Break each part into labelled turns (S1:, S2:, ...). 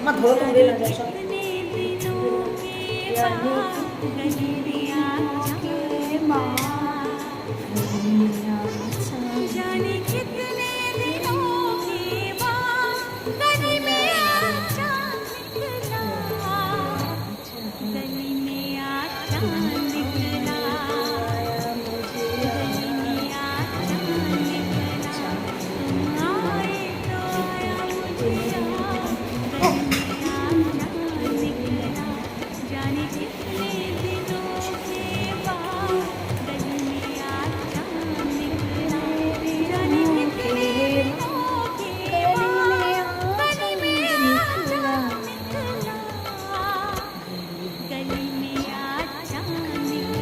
S1: মা ধরো তো উড়ে না যায় সব।
S2: जाने कितने दिनों के बाद गली में आचा निकला, गली में आचा निकला, गली में आचा निकला। तुम आए तो आया मुझे याद, गली में आचा निकला। जाने कितने दिनों के बाद गली में आचा निकला, जाने कितने दिनों के बाद गली में आचा निकला, गली में आचा निकला।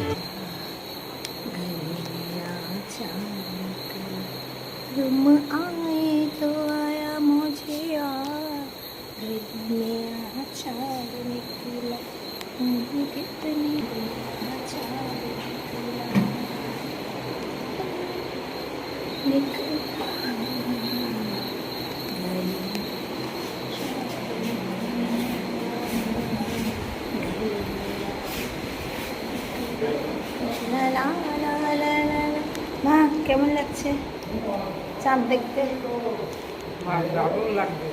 S1: तुम आए तो आया मुझे याद, गली में आचार निकला, कितनी आचार निकला, মা কেমন লাগছে চাঁদ দেখতে?
S3: দারুণ লাগবে।